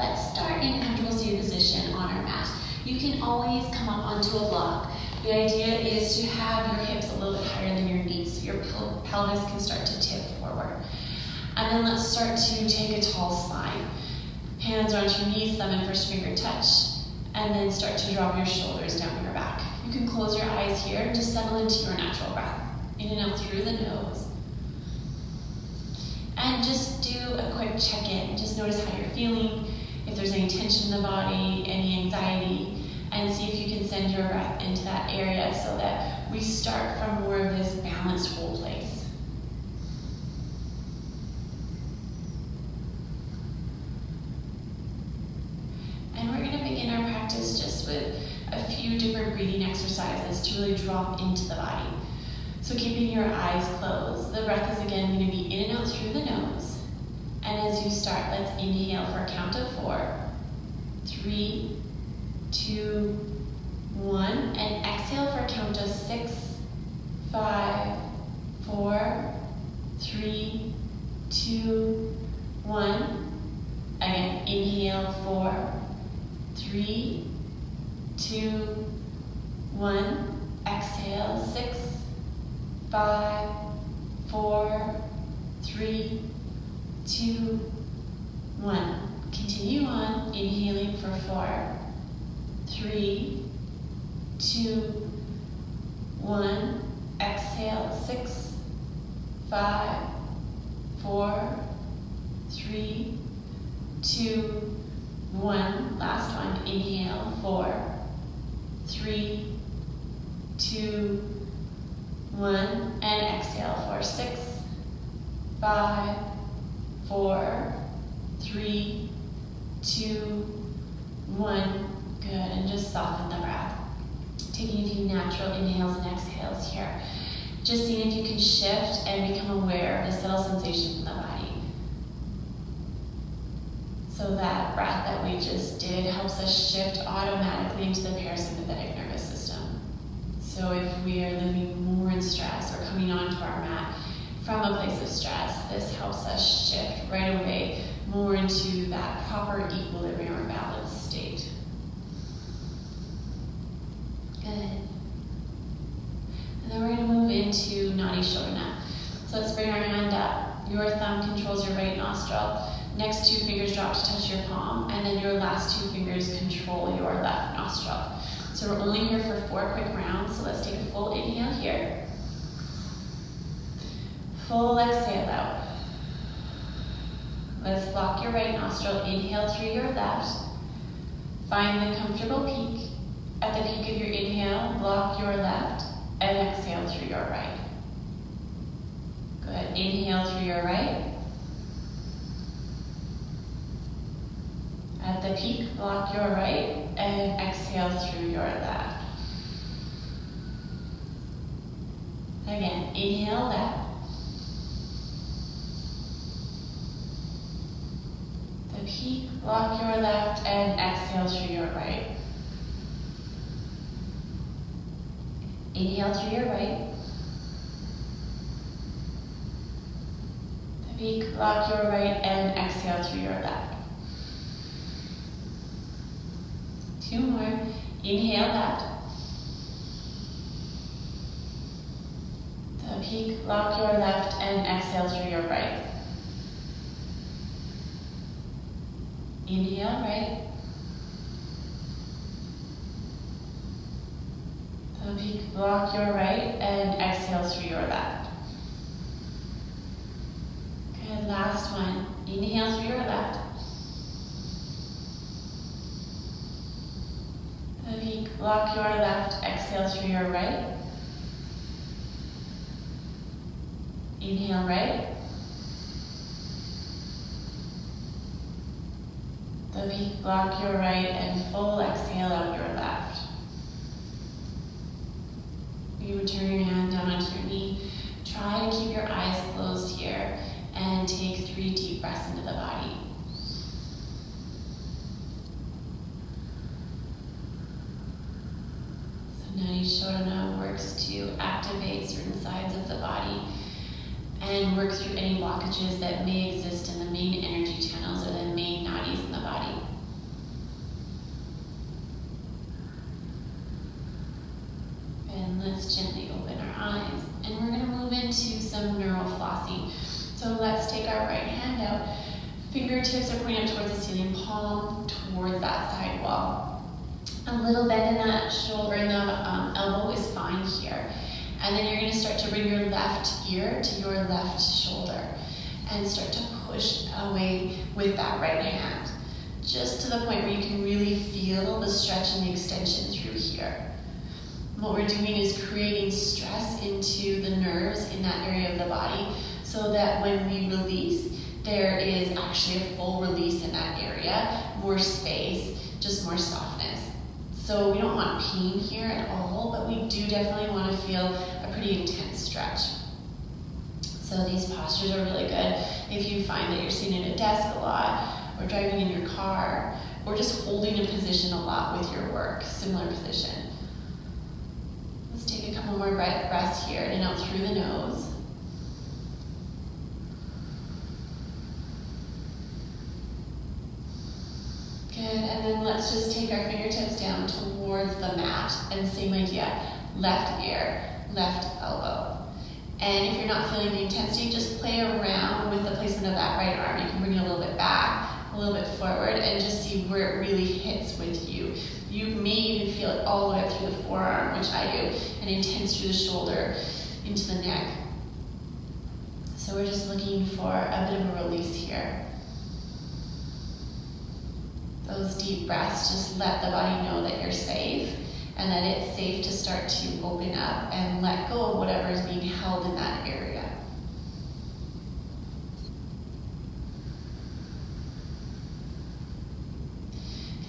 Let's start in comfortable seated position on our mat. You can always come up onto a block. The idea is to have your hips a little bit higher than your knees, so your pelvis can start to tip forward. And then let's start to take a tall spine. Hands onto your knees, thumb and first finger touch, and then start to drop your shoulders down your back. You can close your eyes here and just settle into your natural breath. In and out through the nose. And just do a quick check-in. Just notice how you're feeling, if there's any tension in the body, any anxiety, and see if you can send your breath into that area so that we start from more of this balanced whole place. And we're going to begin our practice just with a few different breathing exercises to really drop into the body. So keeping your eyes closed, the breath is again going to be in and out through the nose. And as you start, let's inhale for a count of 4. 3, 2, 1. And exhale for a count of 6, 5, 4, 3, 2, 1. Again, inhale 4, 3, 2, 1. Exhale 6, 5, 4, 3, 2, 1. Continue on, inhaling for 4, 3, 2, 1. Exhale 6, 5, 4, 3, 2, 1. Last one, inhale 4, 3, 2, 1, and exhale for 6, 5, 4, 3, 2, 1. Good, and just soften the breath. Taking a few natural inhales and exhales here. Just seeing if you can shift and become aware of the subtle sensation in the body. So that breath that we just did helps us shift automatically into the parasympathetic nervous system. So if we are living more in stress or coming onto our mat from a place of stress, this helps us shift right away more into that proper equilibrium or balanced state. Good. And then we're going to move into Nadi Shodhana. So let's bring our hand up. Your thumb controls your right nostril. Next 2 fingers drop to touch your palm, and then your last 2 fingers control your left nostril. So we're only here for 4 quick rounds, so let's take a full inhale here. Full exhale out. Let's block your right nostril. Inhale through your left. Find the comfortable peak. At the peak of your inhale, block your left and exhale through your right. Good. Inhale through your right. At the peak, block your right and exhale through your left. Again, inhale left. The peak, block your left and exhale through your right. Inhale through your right. The peak, block your right and exhale through your left. 2 more. Inhale left. The peak, block your left and exhale through your right. Inhale right. The peak, block your right and exhale through your left. Good, last one. Inhale through your left. The peak, block your left, exhale through your right. Inhale right. The peak, block your right, and full exhale out your left. You would turn your hand down onto your knee. Try to keep your eyes closed here and take 3 deep breaths into the body. So Nadi Shodhana works to activate certain sides of the body and work through any blockages that may exist in the main energy channels or the main nadis in the body. well. A little bend in that shoulder and the elbow is fine here. And then you're going to start to bring your left ear to your left shoulder and start to push away with that right hand, just to the point where you can really feel the stretch and the extension through here. What we're doing is creating stress into the nerves in that area of the body so that when we release, there is actually a full release in that area, more space, just more softness. So we don't want pain here at all, but we do definitely want to feel a pretty intense stretch. So these postures are really good if you find that you're sitting at a desk a lot, or driving in your car, or just holding a position a lot with your work, similar position. Let's take a couple more breaths here, in and out through the nose. Good, and then let's just take our fingertips down towards the mat, and same idea, left ear, left elbow. And if you're not feeling the intensity, just play around with the placement of that right arm. You can bring it a little bit back, a little bit forward, and just see where it really hits with you. You may even feel it all the way up through the forearm, which I do, and intense through the shoulder, into the neck. So we're just looking for a bit of a release here. Those deep breaths just let the body know that you're safe, and that it's safe to start to open up and let go of whatever is being held in that area.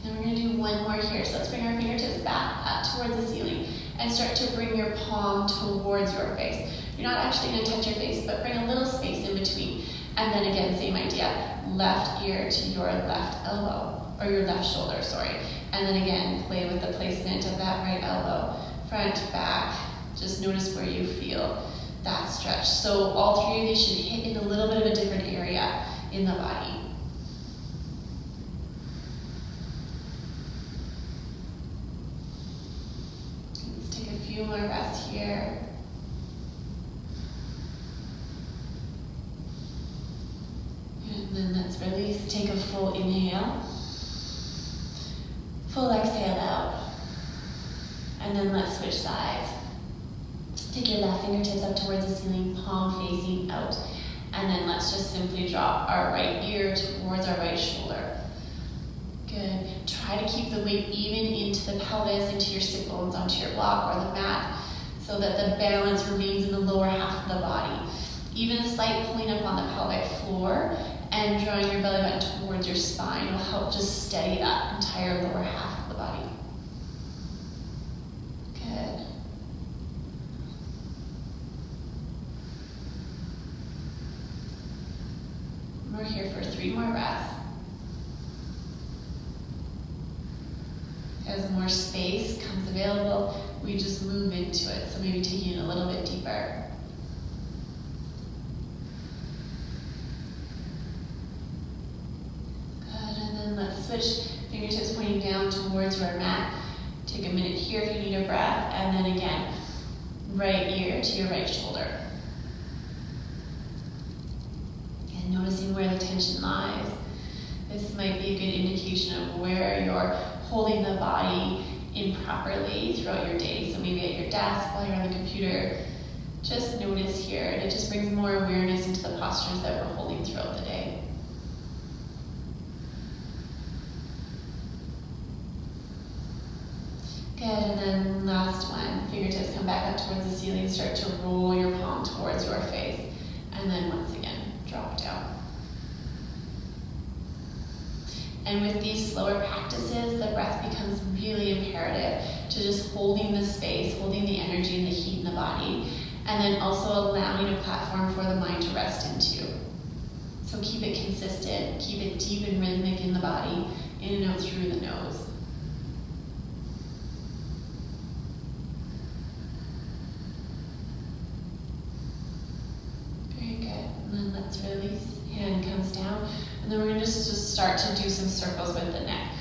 And then we're going to do one more here. So let's bring our fingertips back up towards the ceiling and start to bring your palm towards your face. You're not actually going to touch your face, but bring a little space in between. And then again, same idea, left ear to your left elbow, or your left shoulder, sorry. And then again, play with the placement of that right elbow, front, back. Just notice where you feel that stretch. So all three of these should hit in a little bit of a different area in the body. Let's take a few more breaths here. And then let's release, take a full inhale. Full exhale out. And then let's switch sides. Take your left fingertips up towards the ceiling, palm facing out. And then let's just simply drop our right ear towards our right shoulder. Good. Try to keep the weight even into the pelvis, into your sit bones, onto your block or the mat, so that the balance remains in the lower half of the body. Even a slight pulling up on the pelvic floor and drawing your belly button towards your spine will help just steady that entire lower half of the body. Good. We're here for 3 more breaths. As more space comes available, we just move into it. So maybe taking it a little bit deeper. Let's switch, fingertips pointing down towards your mat. Take a minute here if you need a breath, and then again, right ear to your right shoulder. And noticing where the tension lies. This might be a good indication of where you're holding the body improperly throughout your day. So maybe at your desk, while you're on the computer, just notice here, and it just brings more awareness into the postures that we're holding throughout the day. Good, and then last one, fingertips come back up towards the ceiling, start to roll your palm towards your face, and then once again, drop down. And with these slower practices, the breath becomes really imperative to just holding the space, holding the energy and the heat in the body, and then also allowing a platform for the mind to rest into. So keep it consistent, keep it deep and rhythmic in the body, in and out through the nose. And then let's release, hand comes down, and then we're going to just start to do some circles with the neck.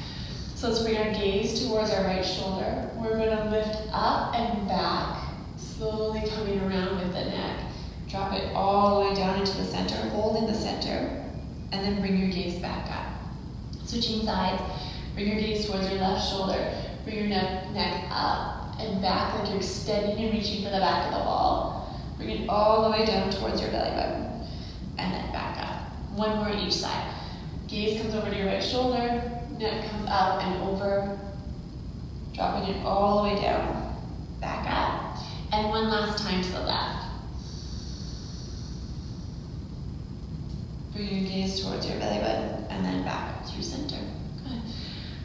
So let's bring our gaze towards our right shoulder. We're going to lift up and back, slowly coming around with the neck. Drop it all the way down into the center, hold in the center, and then bring your gaze back up. Switching sides, Bring your gaze towards your left shoulder. Bring your neck up and back like you're extending and reaching for the back of the wall. Bring it all the way down towards your belly button. And then back up. One more each side. Gaze comes over to your right shoulder. Neck comes up and over. Dropping it all the way down. Back up. And one last time to the left. Bring your gaze towards your belly button and then back up through center. Good.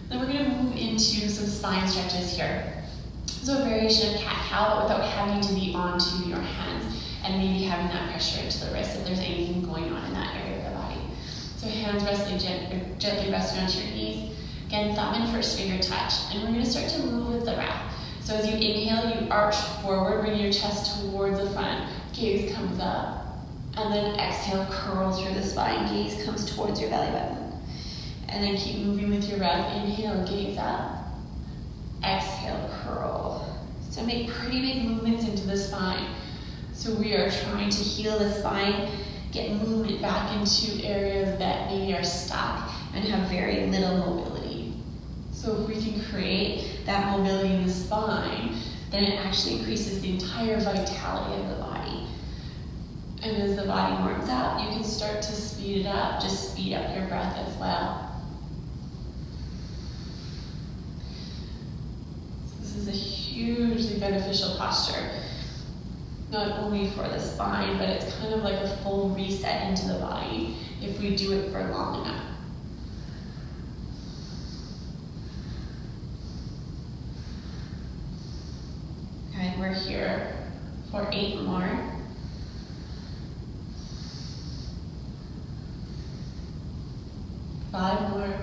Then we're going to move into some spine stretches here. So a variation of cat-cow, but without having to be onto your hands and maybe having that pressure into the wrist if there's anything going on in that area of the body. So hands gently resting onto your knees. Again, thumb and first finger touch. And we're going to start to move with the breath. So as you inhale, you arch forward, bring your chest towards the front. Gaze comes up. And then exhale, curl through the spine. Gaze comes towards your belly button. And then keep moving with your breath. Inhale, gaze up. Exhale, curl. So make pretty big movements into the spine. So we are trying to heal the spine, get movement back into areas that maybe are stuck and have very little mobility. So if we can create that mobility in the spine, then it actually increases the entire vitality of the body. And as the body warms up, you can start to speed it up. Just speed up your breath as well. So this is a hugely beneficial posture, not only for the spine, but it's kind of like a full reset into the body if we do it for long enough. All right, we're here for 8 more. 5 more.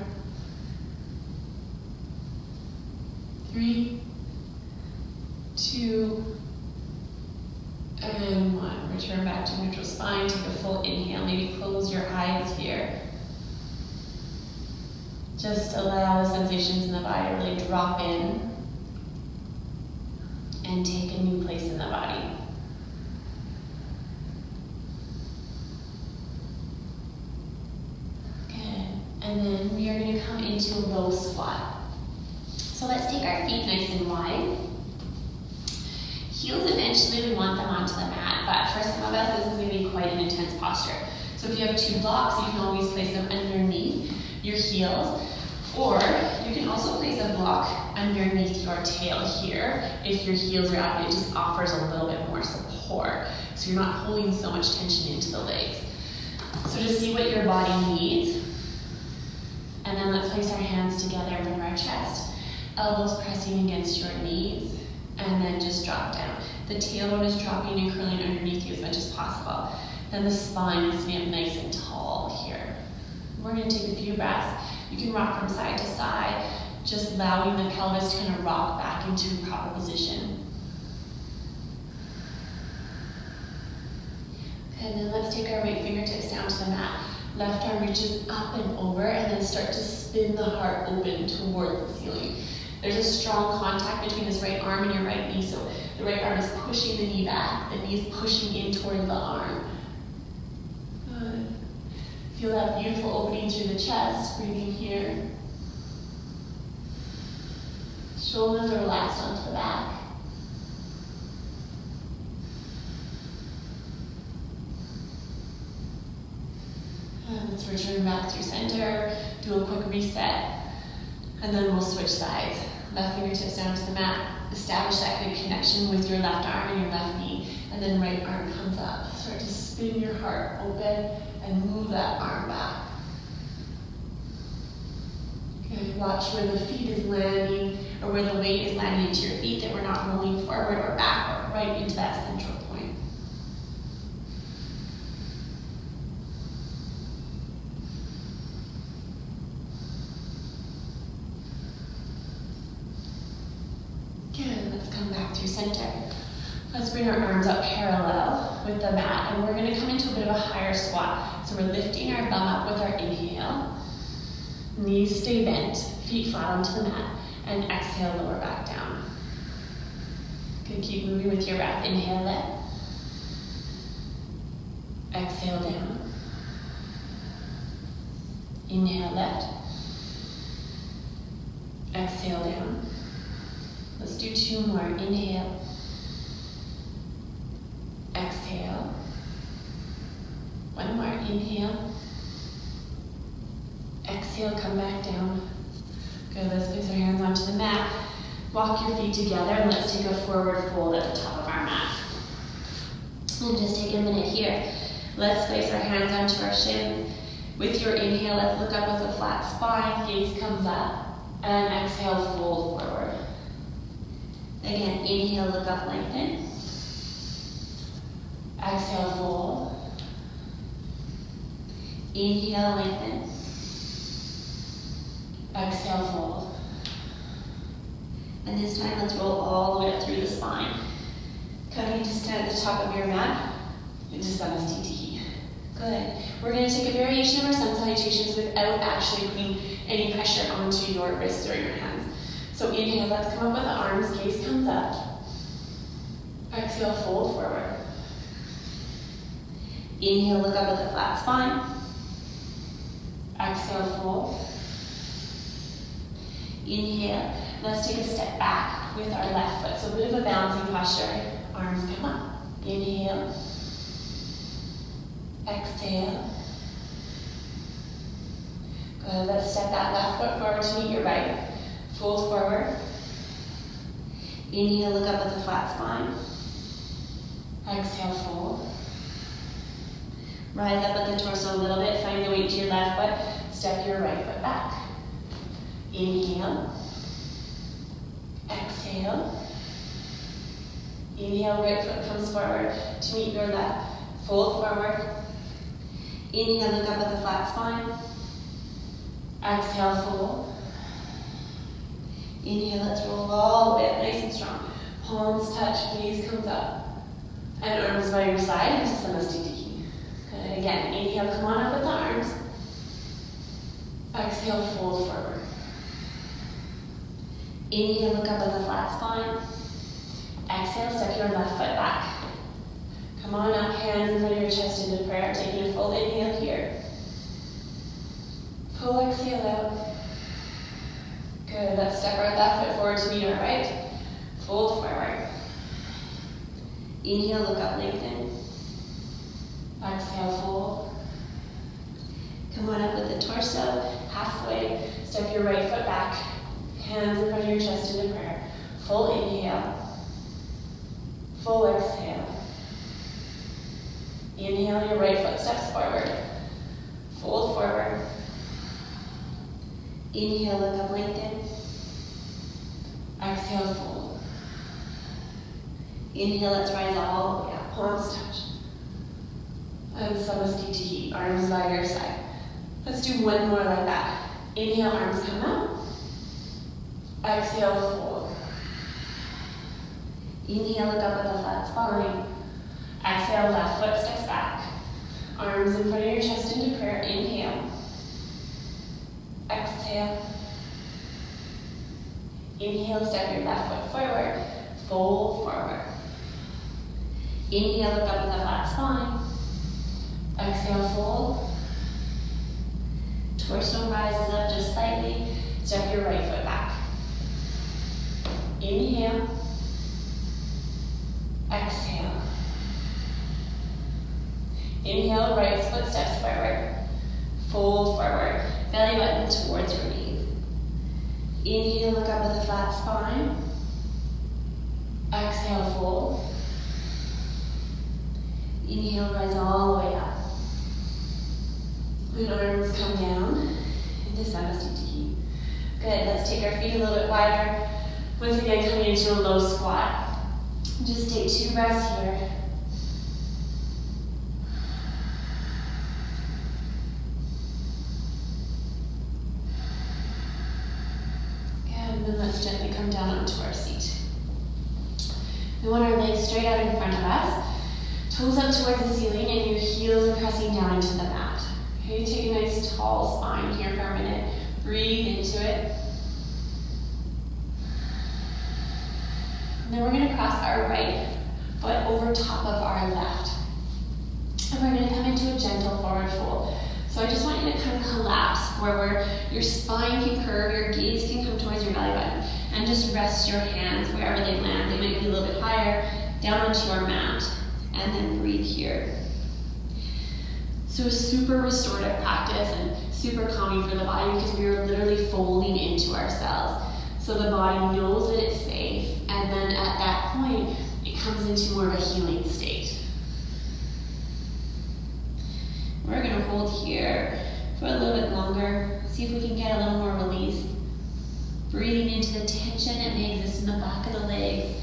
3, 2, and 1. Return back to neutral spine. Take a full inhale. Maybe close your eyes here. Just allow the sensations in the body to really drop in and take a new place in the body. And then we are going to come into a low squat. So let's take our feet nice and wide. Heels, eventually we want them onto the mat, but for some of us, this is going to be quite an intense posture. So if you have 2 blocks, you can always place them underneath your heels, or you can also place a block underneath your tail here if your heels are up and it just offers a little bit more support. So you're not holding so much tension into the legs. So just see what your body needs. And then let's place our hands together over our chest, elbows pressing against your knees, and then just drop down. The tailbone is dropping and curling underneath you as much as possible. Then the spine is sitting up nice and tall here. We're going to take a few breaths. You can rock from side to side, just allowing the pelvis to kind of rock back into proper position. And then let's take our right fingertips down to the mat. Left arm reaches up and over, and then start to spin the heart open towards the ceiling. There's a strong contact between this right arm and your right knee, so the right arm is pushing the knee back, the knee is pushing in toward the arm. Good. Feel that beautiful opening through the chest, breathing here. Shoulders are relaxed onto the back. Let's return back through center, do a quick reset, and then we'll switch sides. Left fingertips down to the mat, establish that good connection with your left arm and your left knee, and then right arm comes up. Start to spin your heart open and move that arm back. Okay, watch where the feet is landing, or where the weight is landing into your feet, that we're not rolling forward or back, or right into that central point. Good, let's come back through center. Let's bring our arms up parallel with the mat, and we're going to come into a bit of a higher squat. So we're lifting our bum up with our inhale. Knees stay bent, feet flat onto the mat, and exhale, lower back down. Good, keep moving with your breath. Inhale, lift. Exhale, down. Inhale, lift. Exhale down. Let's do 2 more. Inhale. Exhale. 1 more. Inhale. Exhale, come back down. Good, let's place our hands onto the mat. Walk your feet together and let's take a forward fold at the top of our mat. And just take a minute here. Let's place our hands onto our shins. With your inhale, let's look up with a flat spine, gaze comes up, and exhale, fold forward. Again, inhale, look up, lengthen. Exhale, fold. Inhale, lengthen. Exhale, fold. And this time, let's roll all the way up through the spine. Coming to stand at the top of your mat into Samasthiti. Good. We're going to take a variation of our sun salutations without actually putting any pressure onto your wrists or your hands. So inhale, let's come up with the arms, gaze comes up. Exhale, fold forward. Inhale, look up with a flat spine. Exhale, fold. Inhale, let's take a step back with our left foot. So a bit of a balancing posture. Arms come up. Inhale. Exhale. Good. Let's step that left foot forward to meet your right. Fold forward. Inhale, look up with a flat spine. Exhale, fold. Rise up with the torso a little bit. Find the weight to your left foot. Step your right foot back. Inhale. Exhale. Inhale, right foot comes forward to meet your left. Fold forward. Inhale, look up with a flat spine. Exhale, fold. Inhale, let's roll all the way up, nice and strong. Palms touch, gaze comes up. And arms by your side into Samasthiti. Good, again, inhale, come on up with the arms. Exhale, fold forward. Inhale, look up with a flat spine. Exhale, step your left foot back. Come on up, hands in front of your chest into prayer. Taking a full inhale here. Full exhale out. Good, let's step our left foot forward to meet our right. Fold forward. Inhale, look up, lengthen. Exhale, fold. Come on up with the torso, halfway. Step your right foot back. Hands in front of your chest into prayer. Full inhale. Full exhale. Inhale, your right foot steps forward. Fold forward. Inhale, look up, lengthen. Exhale, fold. Inhale, let's rise all the way up. Palms touch. And Samasthiti, arms by your side. Let's do 1 more like that. Inhale, arms come up. Exhale, fold. Inhale, look up with a flat spine. Exhale, left foot steps back. Arms in front of your chest into prayer. Inhale. Exhale. Inhale, step your left foot forward. Fold forward. Inhale, look up with a flat spine. Exhale, fold. Torso rises up just slightly. Step your right foot back. Inhale. Exhale. Inhale, right foot steps forward. Fold forward. Belly button towards your knees. Inhale, look up with a flat spine. Exhale, fold. Inhale, rise all the way up. And arms come down into Samasthiti. Good, let's take our feet a little bit wider. Once again, coming into a low squat. Just take 2 breaths here. Good, and then let's gently come down onto our seat. We want our legs straight out in front of us. Toes up towards the ceiling and your heels are pressing down into the mat. Okay, take a nice tall spine here for a minute. Breathe into it. And then we're going to cross our right foot over top of our left. And we're going to come into a gentle forward fold. So I just want you to kind of collapse where your spine can curve, your gaze can come towards your belly trust your hands wherever they land. They might be a little bit higher, down onto your mat, and then breathe here. So a super restorative practice and super calming for the body because we are literally folding into ourselves. So the body knows that it's safe, and then at that point, it comes into more of a healing state. We're gonna hold here for a little bit longer, see if we can get a little more release. Breathing into the tension that may exist in the back of the legs,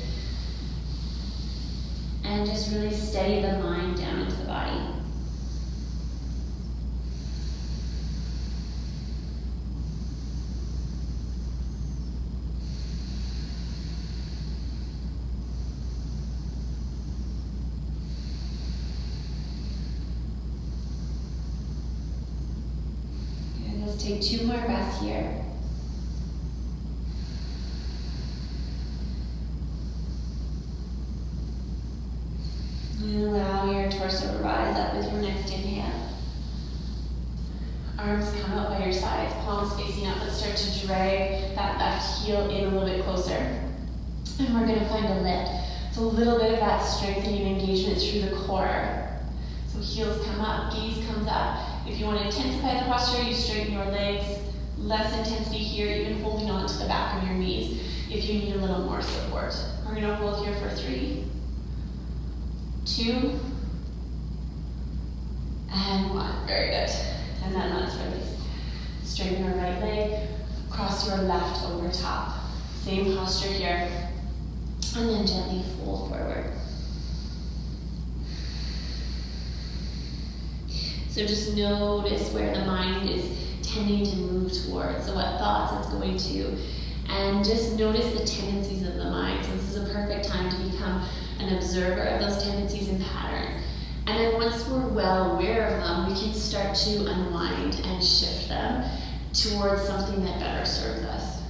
and just really steady the mind down into the body. Good. Let's take 2 more breaths here. And allow your torso to rise up with your next inhale. Arms come out by your sides, palms facing up. Let's start to drag that left heel in a little bit closer. And we're gonna find a lift. So a little bit of that strengthening engagement through the core. So heels come up, gaze comes up. If you want to intensify the posture, you straighten your legs. Less intensity here, even holding on to the back of your knees if you need a little more support. We're gonna hold here for 3, 2, and 1. Very good. And then let's release. Straighten your right leg, cross your left over top. Same posture here. And then gently fold forward. So just notice where the mind is tending to move towards, so what thoughts it's going to. And just notice the tendencies of the mind. So this is a perfect time to become an observer of those tendencies and patterns. And then once we're well aware of them, we can start to unwind and shift them towards something that better serves us.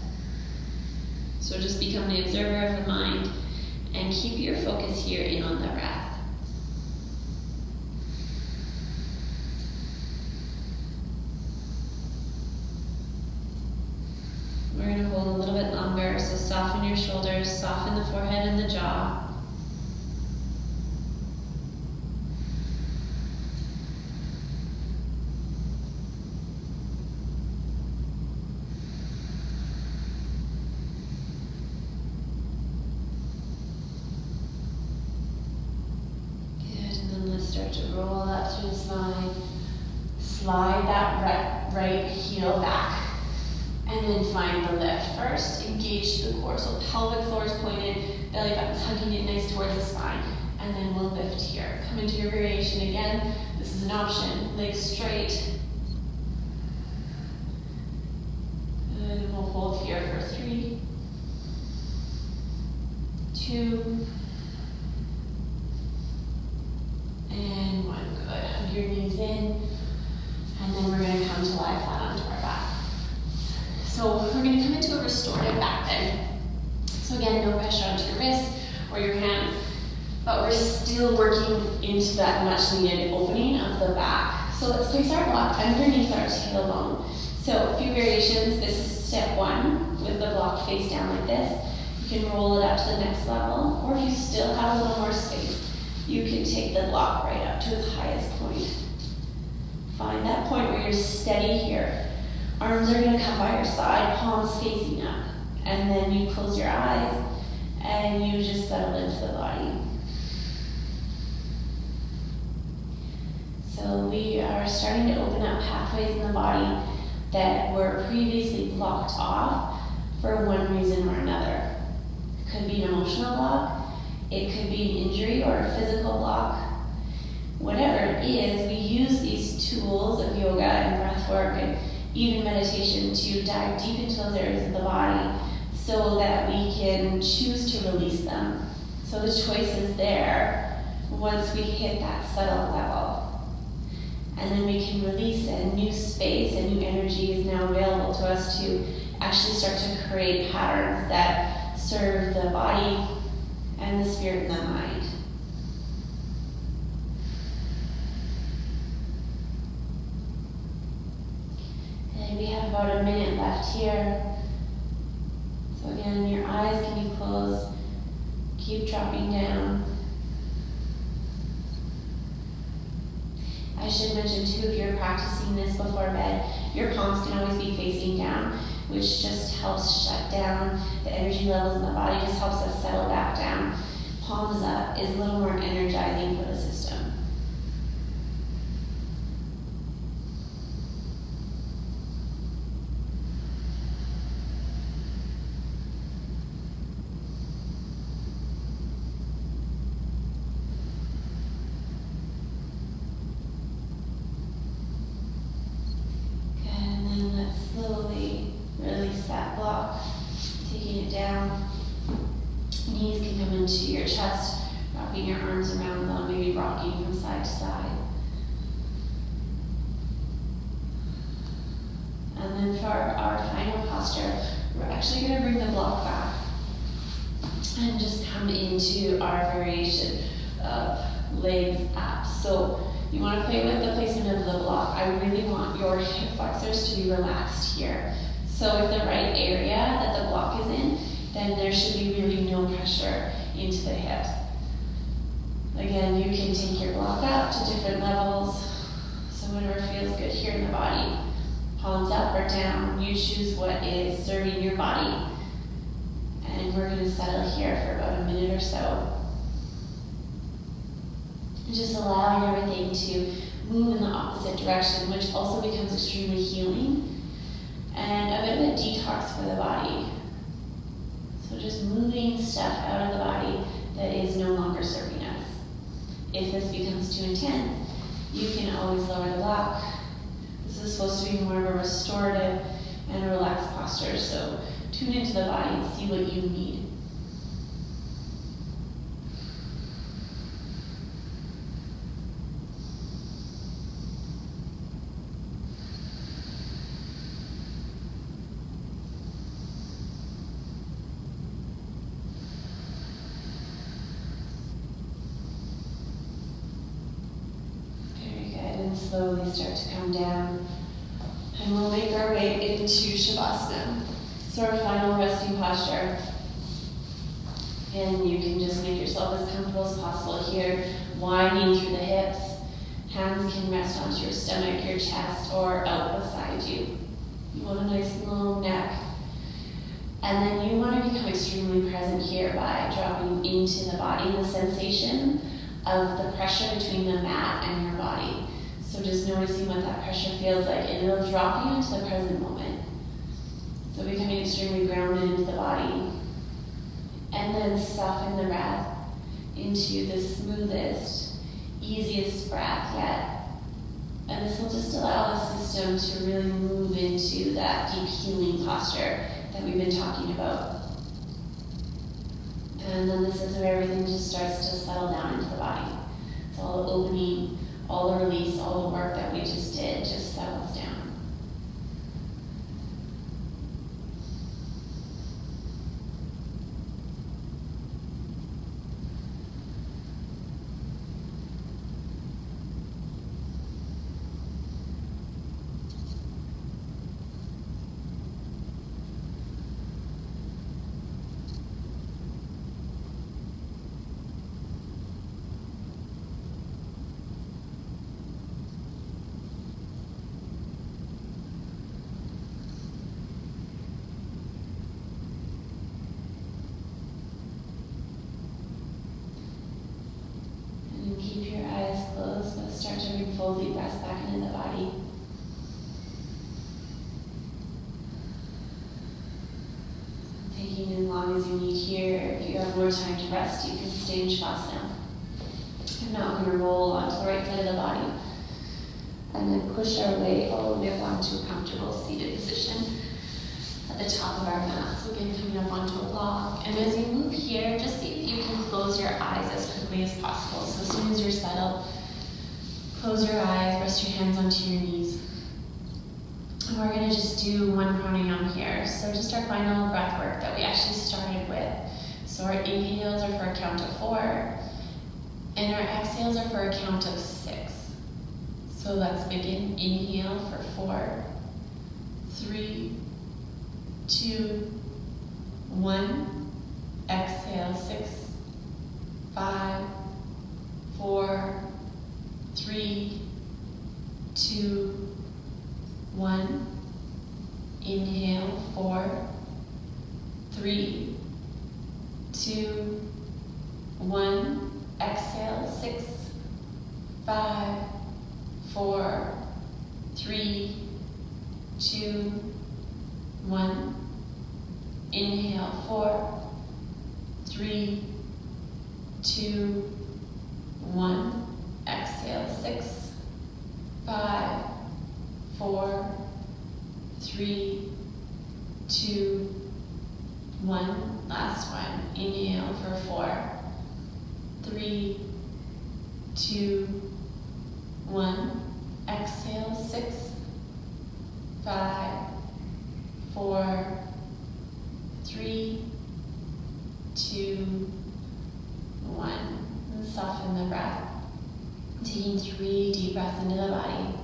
So just become the observer of the mind and keep your focus here in on the breath. We're going to hold a little bit longer, so soften your shoulders, soften the forehead and the jaw. Start to roll up through the spine. Slide that right heel back. And then find the lift. First, engage the core. So pelvic floor is pointed, belly button's hugging it nice towards the spine. And then we'll lift here. Come into your variation again. This is an option. Legs straight. And we'll hold here for 3, 2, and 1. Good. Hug your knees in. And then we're going to come to lie flat onto our back. So we're going to come into a restorative back bend. So again, no pressure onto your wrists or your hands, but we're still working into that much needed opening of the back. So let's place our block underneath our tailbone. So a few variations. This is step 1 with the block face down like this. You can roll it up to the next level, or if you still have a little more space, you can take the block right up to its highest point. Find that point where you're steady here. Arms are going to come by your side, palms facing up. And then you close your eyes and you just settle into the body. So we are starting to open up pathways in the body that were previously blocked off for one reason or another. It could be an emotional block. It could be an injury or a physical block. Whatever it is, we use these tools of yoga and breath work and even meditation to dive deep into those areas of the body so that we can choose to release them. So the choice is there once we hit that subtle level. And then we can release it. New space and new energy is now available to us to actually start to create patterns that serve the body and the spirit and the mind. And we have about a minute left here. So again, your eyes can be closed. Keep dropping down. I should mention too, if you're practicing this before bed, your palms can always be facing down, which just helps shut down the energy levels in the body, just helps us settle back down. Palms up is a little more energizing for the system. Slowly release that block, taking it down. Knees can come into your chest, wrapping your arms around them, maybe rocking from side to side. And then for our final posture, we're actually going to bring the block back and just come into our variation of legs up. So you want to play with the placement of the block. I really want your hip flexors to be relaxed here. So if the right area that the block is in, then there should be really no pressure into the hips. Again, you can take your block up to different levels. So whatever feels good here in the body. Palms up or down. You choose what is serving your body. And we're going to settle here for about a minute or so. Just allowing everything to move in the opposite direction, which also becomes extremely healing and a bit of a detox for the body. So just moving stuff out of the body that is no longer serving us. If this becomes too intense, you can always lower the block. This is supposed to be more of a restorative and relaxed posture, so tune into the body and see what you need. Slowly start to come down, and we'll make our way into Shavasana. So our final resting posture, and you can just make yourself as comfortable as possible here, winding through the hips. Hands can rest onto your stomach, your chest, or out beside you. You want a nice long neck, and then you want to become extremely present here by dropping into the body, the sensation of the pressure between the mat and your body. So just noticing what that pressure feels like, and it'll drop you into the present moment. So becoming extremely grounded into the body. And then soften the breath into the smoothest, easiest breath yet. And this will just allow the system to really move into that deep healing posture that we've been talking about. And then this is where everything just starts to settle down into the body. It's all opening. All the release, all the work that we just did just settles down. Keep your eyes closed, but start to bring full deep breaths back into the body. Taking as long as you need here. If you have more time to rest, you can stay in Shavasana. If not, we're going to roll onto the right side of the body and then push our way all the way up onto a comfortable seated position at the top of our mat. So again, coming up onto a block. And as you move here, just see if you can close your eyes as quickly as possible. So as soon as you're settled, close your eyes, rest your hands onto your knees. And we're going to just do one pranayama here. So just our final breath work that we actually started with. So our inhales are for a count of 4, and our exhales are for a count of 6. So let's begin. Inhale for 4, 3, 2, 1. Exhale, 6, 5, 4, 3, 2, 1. Inhale, 4, 3, 2, 1. Exhale, 6, 5, 4, 3, 2, 1. Inhale, 4, 3, 2, 1. Exhale, 6, 5, 4, 3, 2, 1. Last one. Inhale for 4, 3, 2, 1. Exhale, 6, 5, 4, 3, 2, 1. And soften the breath. Taking 3 deep breaths into the body.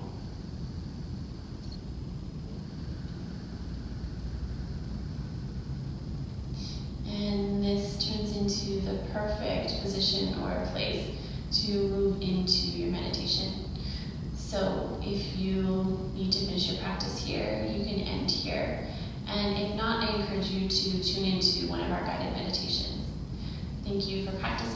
And this turns into the perfect position or place to move into your meditation. So if you need to finish your practice here, you can end here. And if not, I encourage you to tune into one of our guided meditations. Thank you for practicing.